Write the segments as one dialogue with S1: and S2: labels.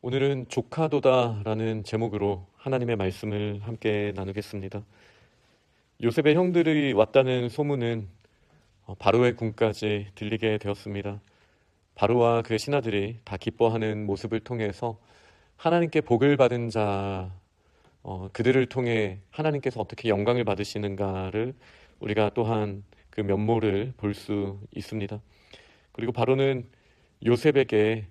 S1: 오늘은 조카도다라는 제목으로 하나님의 말씀을 함께 나누겠습니다. 요셉의 형들이 왔다는 소문은 바로의 궁까지 들리게 되었습니다. 바로와 그 신하들이 다 기뻐하는 모습을 통해서 하나님께 복을 받은 자, 그들을 통해 하나님께서 어떻게 영광을 받으시는가를 우리가 또한 그 면모를 볼 수 있습니다. 그리고 바로는 요셉에게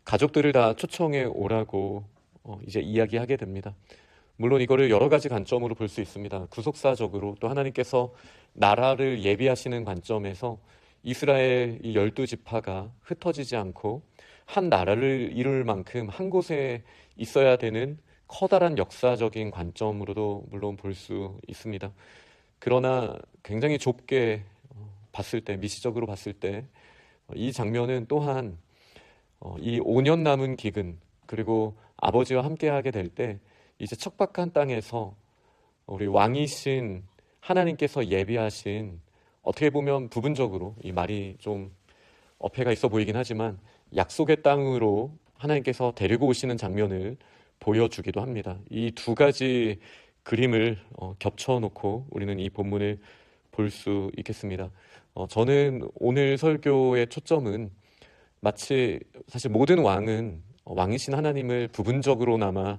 S1: 가족들을 다 초청해 오라고 이제 이야기하게 됩니다. 물론 이거를 여러 가지 관점으로 볼 수 있습니다. 구속사적으로 또 하나님께서 나라를 예비하시는 관점에서 이스라엘 이 12지파가 흩어지지 않고 한 나라를 이룰 만큼 한 곳에 있어야 되는 커다란 역사적인 관점으로도 물론 볼 수 있습니다. 그러나 굉장히 좁게 봤을 때, 미시적으로 봤을 때 이 장면은 또한 이 5년 남은 기근, 그리고 아버지와 함께하게 될 때 이제 척박한 땅에서 우리 왕이신 하나님께서 예비하신, 어떻게 보면 부분적으로 이 말이 좀 어폐가 있어 보이긴 하지만 약속의 땅으로 하나님께서 데리고 오시는 장면을 보여주기도 합니다. 이 두 가지 그림을 겹쳐놓고 우리는 이 본문을 볼 수 있겠습니다. 저는 오늘 설교의 초점은 마치 사실 모든 왕은 왕이신 하나님을 부분적으로나마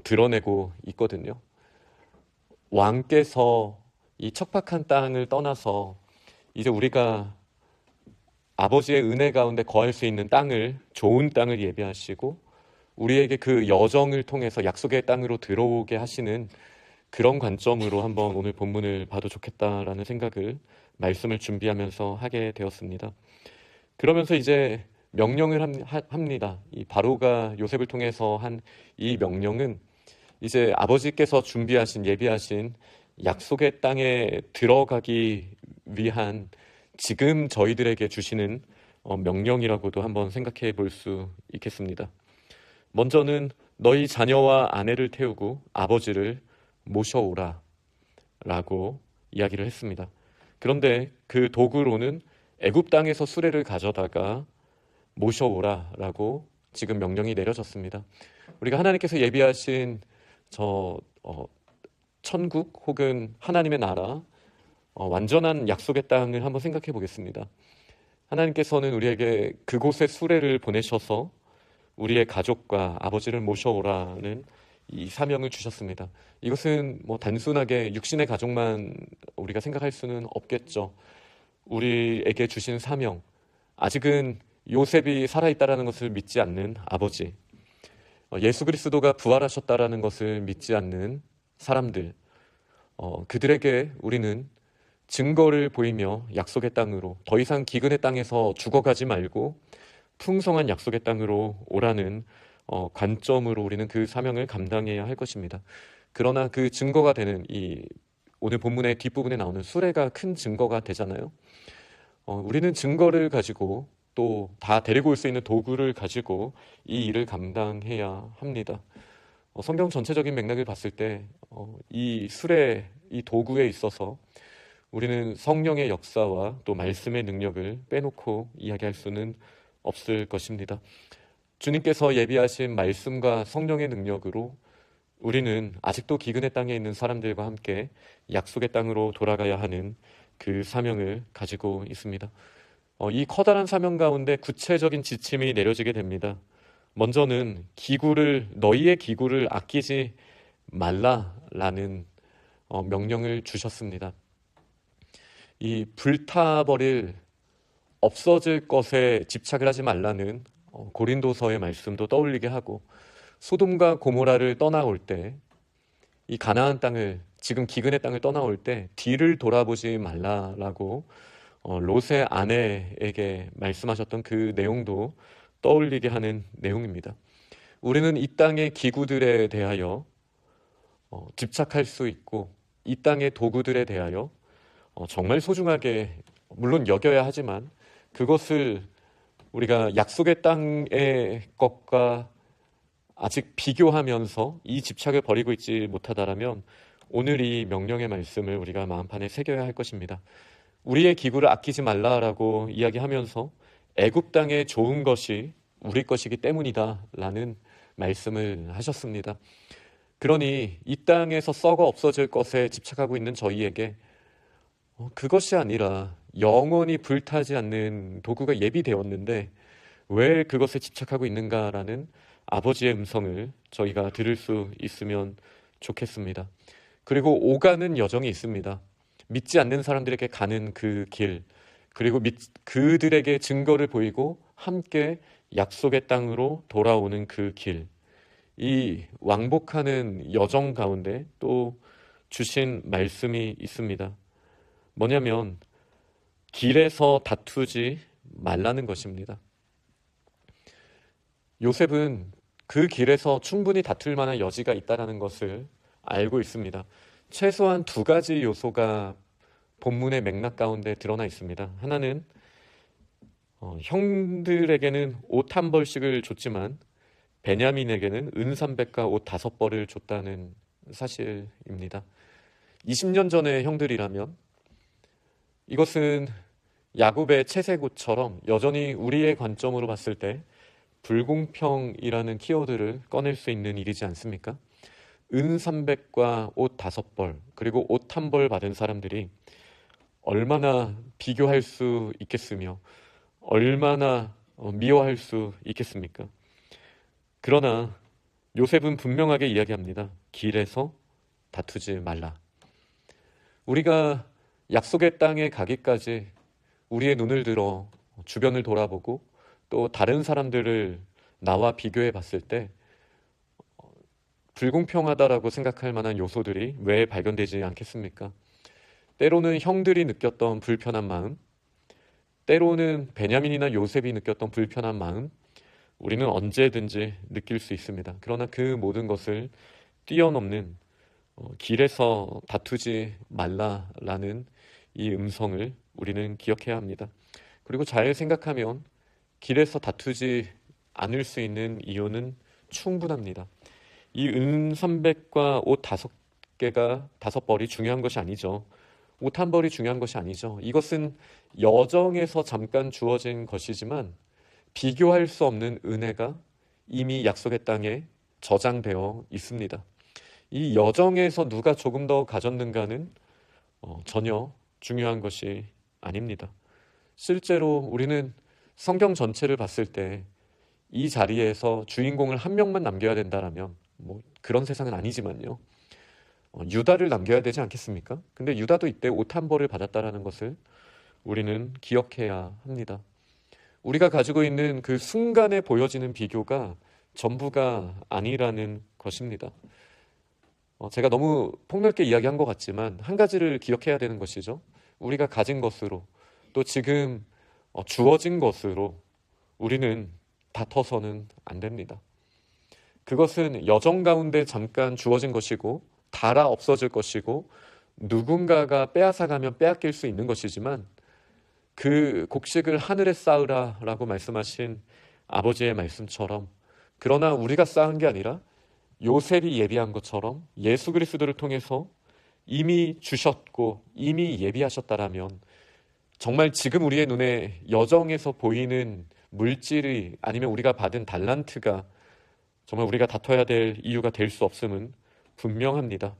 S1: 드러내고 있거든요. 왕께서 이 척박한 땅을 떠나서 이제 우리가 아버지의 은혜 가운데 거할 수 있는 땅을, 좋은 땅을 예비하시고 우리에게 그 여정을 통해서 약속의 땅으로 들어오게 하시는 그런 관점으로 한번 오늘 본문을 봐도 좋겠다라는 생각을 말씀을 준비하면서 하게 되었습니다. 그러면서 이제 명령을 합니다. 이 바로가 요셉을 통해서 한 이 명령은 이제 아버지께서 준비하신, 예비하신 약속의 땅에 들어가기 위한 지금 저희들에게 주시는 명령이라고도 한번 생각해 볼 수 있겠습니다. 먼저는 너희 자녀와 아내를 태우고 아버지를 모셔오라 라고 이야기를 했습니다. 그런데 그 도구로는 애굽 땅에서 수레를 가져다가 모셔오라 라고 지금 명령이 내려졌습니다. 우리가 하나님께서 예비하신 천국 혹은 하나님의 나라, 완전한 약속의 땅을 한번 생각해 보겠습니다. 하나님께서는 우리에게 그곳에 수레를 보내셔서 우리의 가족과 아버지를 모셔오라는 이 사명을 주셨습니다. 이것은 단순하게 육신의 가족만 우리가 생각할 수는 없겠죠. 우리에게 주신 사명, 아직은 요셉이 살아있다라는 것을 믿지 않는 아버지, 예수 그리스도가 부활하셨다라는 것을 믿지 않는 사람들, 그들에게 우리는 증거를 보이며 약속의 땅으로, 더 이상 기근의 땅에서 죽어가지 말고 풍성한 약속의 땅으로 오라는 관점으로 우리는 그 사명을 감당해야 할 것입니다. 그러나 그 증거가 되는 이 오늘 본문의 뒷부분에 나오는 수레가 큰 증거가 되잖아요. 우리는 증거를 가지고 또 다 데리고 올 수 있는 도구를 가지고 이 일을 감당해야 합니다. 성경 전체적인 맥락을 봤을 때 이 수레, 이 도구에 있어서 우리는 성령의 역사와 또 말씀의 능력을 빼놓고 이야기할 수는 없을 것입니다. 주님께서 예비하신 말씀과 성령의 능력으로 우리는 아직도 기근의 땅에 있는 사람들과 함께 약속의 땅으로 돌아가야 하는 그 사명을 가지고 있습니다. 이 커다란 사명 가운데 구체적인 지침이 내려지게 됩니다. 먼저는 너희의 기구를 아끼지 말라라는 명령을 주셨습니다. 이 불타버릴, 없어질 것에 집착을 하지 말라는 고린도서의 말씀도 떠올리게 하고, 소돔과 고모라를 떠나올 때, 이 가나안 땅을, 지금 기근의 땅을 떠나올 때 뒤를 돌아보지 말라라고 롯의 아내에게 말씀하셨던 그 내용도 떠올리게 하는 내용입니다. 우리는 이 땅의 기구들에 대하여 집착할 수 있고, 이 땅의 도구들에 대하여 정말 소중하게 물론 여겨야 하지만, 그것을 우리가 약속의 땅의 것과 아직 비교하면서 이 집착을 버리고 있지 못하다라면 오늘 이 명령의 말씀을 우리가 마음판에 새겨야 할 것입니다. 우리의 기구를 아끼지 말라라고 이야기하면서 애굽 땅의 좋은 것이 우리 것이기 때문이다 라는 말씀을 하셨습니다. 그러니 이 땅에서 썩어 없어질 것에 집착하고 있는 저희에게 그것이 아니라 영원히 불타지 않는 도구가 예비되었는데 왜 그것에 집착하고 있는가라는 아버지의 음성을 저희가 들을 수 있으면 좋겠습니다. 그리고 오가는 여정이 있습니다. 믿지 않는 사람들에게 가는 그 길, 그리고 그들에게 증거를 보이고 함께 약속의 땅으로 돌아오는 그 길, 이 왕복하는 여정 가운데 또 주신 말씀이 있습니다. 뭐냐면 길에서 다투지 말라는 것입니다. 요셉은 그 길에서 충분히 다툴 만한 여지가 있다는 것을 알고 있습니다. 최소한 두 가지 요소가 본문의 맥락 가운데 드러나 있습니다. 하나는 형들에게는 옷 한 벌씩을 줬지만 베냐민에게는 은 300과 옷 5벌을 줬다는 사실입니다. 20년 전의 형들이라면 이것은 야곱의 채색옷처럼 여전히 우리의 관점으로 봤을 때 불공평이라는 키워드를 꺼낼 수 있는 일이지 않습니까? 은 300과 옷 5벌, 그리고 옷 1벌 받은 사람들이 얼마나 비교할 수 있겠으며 얼마나 미워할 수 있겠습니까? 그러나 요셉은 분명하게 이야기합니다. 길에서 다투지 말라. 우리가 약속의 땅에 가기까지 우리의 눈을 들어 주변을 돌아보고 또 다른 사람들을 나와 비교해 봤을 때 불공평하다라고 생각할 만한 요소들이 왜 발견되지 않겠습니까? 때로는 형들이 느꼈던 불편한 마음, 때로는 베냐민이나 요셉이 느꼈던 불편한 마음, 우리는 언제든지 느낄 수 있습니다. 그러나 그 모든 것을 뛰어넘는 길에서 다투지 말라라는 이 음성을 우리는 기억해야 합니다. 그리고 잘 생각하면 길에서 다투지 않을 수 있는 이유는 충분합니다. 이 은 300과 옷 5개가 5벌이 중요한 것이 아니죠. 옷 1벌이 중요한 것이 아니죠. 이것은 여정에서 잠깐 주어진 것이지만 비교할 수 없는 은혜가 이미 약속의 땅에 저장되어 있습니다. 이 여정에서 누가 조금 더 가졌는가는 전혀 중요한 것이 아닙니다. 실제로 우리는 성경 전체를 봤을 때 이 자리에서 주인공을 한 명만 남겨야 된다라면 그런 세상은 아니지만요. 유다를 남겨야 되지 않겠습니까? 근데 유다도 이때 옷 1벌을 받았다라는 것을 우리는 기억해야 합니다. 우리가 가지고 있는 그 순간에 보여지는 비교가 전부가 아니라는 것입니다. 제가 너무 폭넓게 이야기한 것 같지만 한 가지를 기억해야 되는 것이죠. 우리가 가진 것으로 또 지금 주어진 것으로 우리는 다퉈서는 안 됩니다. 그것은 여정 가운데 잠깐 주어진 것이고 닳아 없어질 것이고 누군가가 빼앗아가면 빼앗길 수 있는 것이지만 그 곡식을 하늘에 쌓으라 라고 말씀하신 아버지의 말씀처럼 그러나 우리가 쌓은 게 아니라 요셉이 예비한 것처럼 예수 그리스도를 통해서 이미 주셨고 이미 예비하셨다라면 정말 지금 우리의 눈에 여정에서 보이는 물질이 아니면 우리가 받은 달란트가 정말 우리가 다퉈야 될 이유가 될 수 없음은 분명합니다.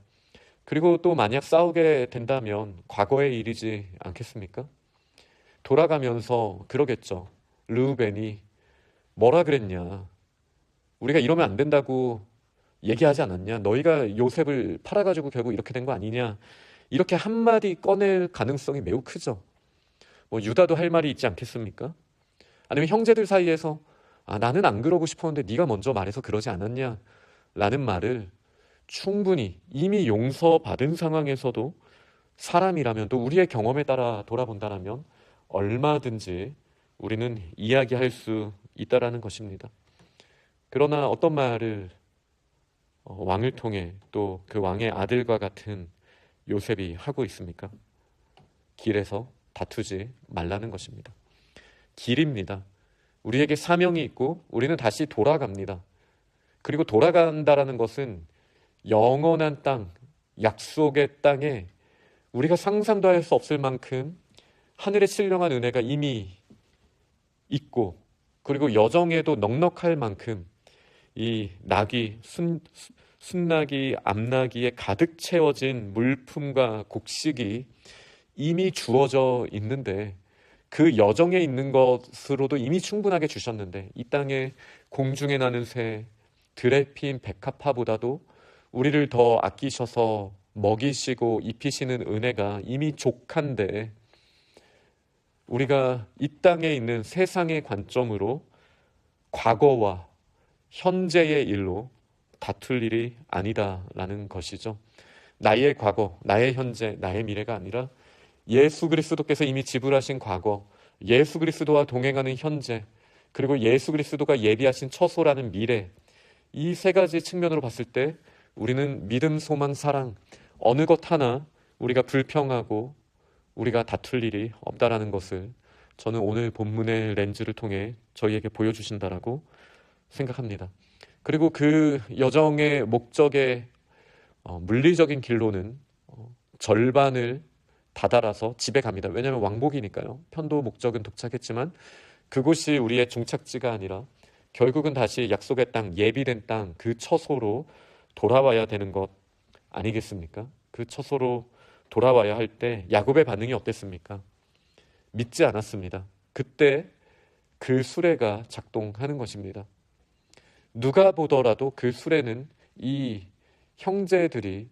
S1: 그리고 또 만약 싸우게 된다면 과거의 일이지 않겠습니까? 돌아가면서 그러겠죠. 르우벤이 뭐라 그랬냐? 우리가 이러면 안 된다고 얘기하지 않았냐? 너희가 요셉을 팔아가지고 결국 이렇게 된 거 아니냐? 이렇게 한마디 꺼낼 가능성이 매우 크죠. 유다도 할 말이 있지 않겠습니까? 아니면 형제들 사이에서 나는 안 그러고 싶었는데 네가 먼저 말해서 그러지 않았냐? 라는 말을 충분히 이미 용서받은 상황에서도 사람이라면 또 우리의 경험에 따라 돌아본다면 얼마든지 우리는 이야기할 수 있다라는 것입니다. 그러나 어떤 말을 왕을 통해 또 그 왕의 아들과 같은 요셉이 하고 있습니까? 길에서 다투지 말라는 것입니다. 길입니다. 우리에게 사명이 있고 우리는 다시 돌아갑니다. 그리고 돌아간다라는 것은 영원한 땅, 약속의 땅에 우리가 상상도 할 수 없을 만큼 하늘의 신령한 은혜가 이미 있고 그리고 여정에도 넉넉할 만큼 이 순나기, 암나기에 가득 채워진 물품과 곡식이 이미 주어져 있는데, 그 여정에 있는 것으로도 이미 충분하게 주셨는데, 이 땅에 공중에 나는 새, 들에 피인 백합화보다도 우리를 더 아끼셔서 먹이시고 입히시는 은혜가 이미 족한데, 우리가 이 땅에 있는 세상의 관점으로 과거와 현재의 일로 다툴 일이 아니다라는 것이죠. 나의 과거, 나의 현재, 나의 미래가 아니라 예수 그리스도께서 이미 지불하신 과거, 예수 그리스도와 동행하는 현재, 그리고 예수 그리스도가 예비하신 처소라는 미래, 이 세 가지 측면으로 봤을 때 우리는 믿음, 소망, 사랑, 어느 것 하나 우리가 불평하고 우리가 다툴 일이 없다라는 것을 저는 오늘 본문의 렌즈를 통해 저희에게 보여주신다라고 생각합니다. 그리고 그 여정의 목적의 물리적인 길로는 절반을 다다라서 집에 갑니다. 왜냐하면 왕복이니까요. 편도 목적은 도착했지만 그곳이 우리의 종착지가 아니라 결국은 다시 약속의 땅, 예비된 땅, 그 처소로 돌아와야 되는 것 아니겠습니까? 그 처소로 돌아와야 할 때 야곱의 반응이 어땠습니까? 믿지 않았습니다. 그때 그 수레가 작동하는 것입니다. 누가 보더라도 그 수레는 이 형제들이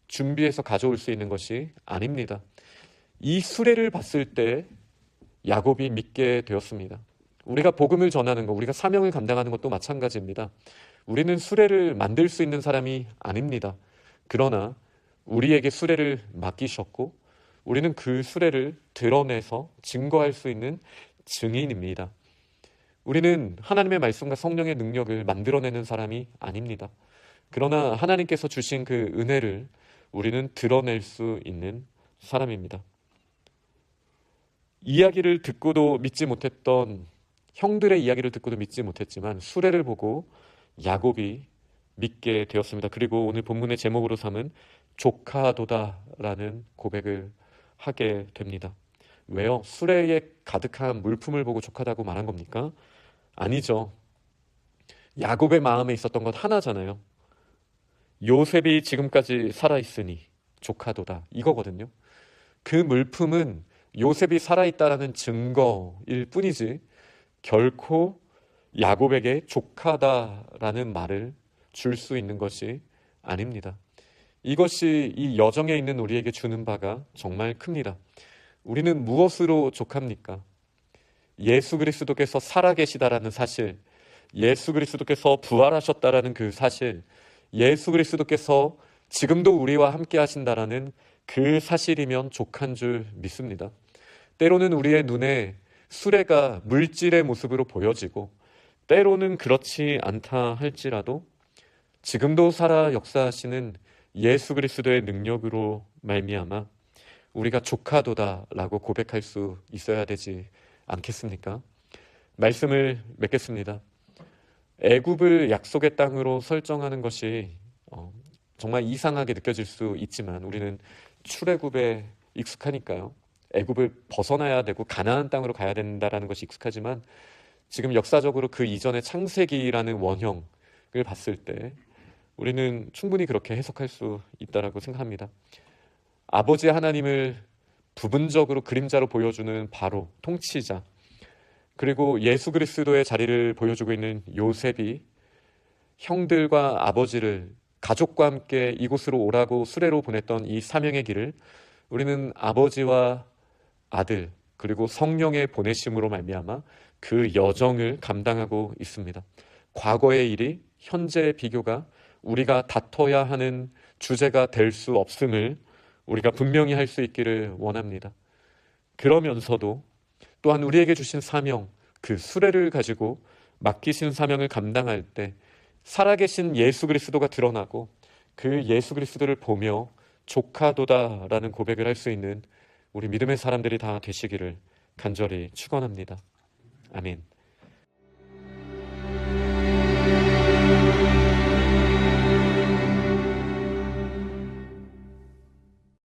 S1: 준비해서 가져올 수 있는 것이 아닙니다. 이 수레를 봤을 때 야곱이 믿게 되었습니다. 우리가 복음을 전하는 것, 우리가 사명을 감당하는 것도 마찬가지입니다. 우리는 수레를 만들 수 있는 사람이 아닙니다. 그러나 우리에게 수레를 맡기셨고 우리는 그 수레를 드러내서 증거할 수 있는 증인입니다. 우리는 하나님의 말씀과 성령의 능력을 만들어내는 사람이 아닙니다. 그러나 하나님께서 주신 그 은혜를 우리는 드러낼 수 있는 사람입니다. 이야기를 듣고도 믿지 못했던 형들의 이야기를 듣고도 믿지 못했지만 수레를 보고 야곱이 믿게 되었습니다. 그리고 오늘 본문의 제목으로 삼은 조카도다라는 고백을 하게 됩니다. 왜요? 수레에 가득한 물품을 보고 조카다고 말한 겁니까? 아니죠. 야곱의 마음에 있었던 것 하나잖아요. 요셉이 지금까지 살아있으니 조카도다, 이거거든요. 그 물품은 요셉이 살아있다라는 증거일 뿐이지 결코 야곱에게 조카다라는 말을 줄 수 있는 것이 아닙니다. 이것이 이 여정에 있는 우리에게 주는 바가 정말 큽니다. 우리는 무엇으로 족합니까? 예수 그리스도께서 살아계시다라는 사실, 예수 그리스도께서 부활하셨다라는 그 사실, 예수 그리스도께서 지금도 우리와 함께 하신다라는 그 사실이면 족한 줄 믿습니다. 때로는 우리의 눈에 수레가 물질의 모습으로 보여지고 때로는 그렇지 않다 할지라도 지금도 살아 역사하시는 예수 그리스도의 능력으로 말미암아 우리가 조카도다라고 고백할 수 있어야 되지 않겠습니까? 말씀을 맺겠습니다. 애굽을 약속의 땅으로 설정하는 것이 정말 이상하게 느껴질 수 있지만 우리는 출애굽에 익숙하니까요. 애굽을 벗어나야 되고 가나안 땅으로 가야 된다라는 것이 익숙하지만 지금 역사적으로 그 이전의 창세기라는 원형을 봤을 때 우리는 충분히 그렇게 해석할 수 있다라고 생각합니다. 아버지 하나님을 부분적으로 그림자로 보여주는 바로 통치자, 그리고 예수 그리스도의 자리를 보여주고 있는 요셉이 형들과 아버지를 가족과 함께 이곳으로 오라고 수레로 보냈던 이 사명의 길을 우리는 아버지와 아들 그리고 성령의 보내심으로 말미암아 그 여정을 감당하고 있습니다. 과거의 일이 현재의 비교가 우리가 다퉈야 하는 주제가 될 수 없음을 우리가 분명히 할 수 있기를 원합니다. 그러면서도 또한 우리에게 주신 사명, 그 수레를 가지고 맡기신 사명을 감당할 때 살아계신 예수 그리스도가 드러나고 그 예수 그리스도를 보며 조카도다라는 고백을 할 수 있는 우리 믿음의 사람들이 다 되시기를 간절히 축원합니다. 아멘.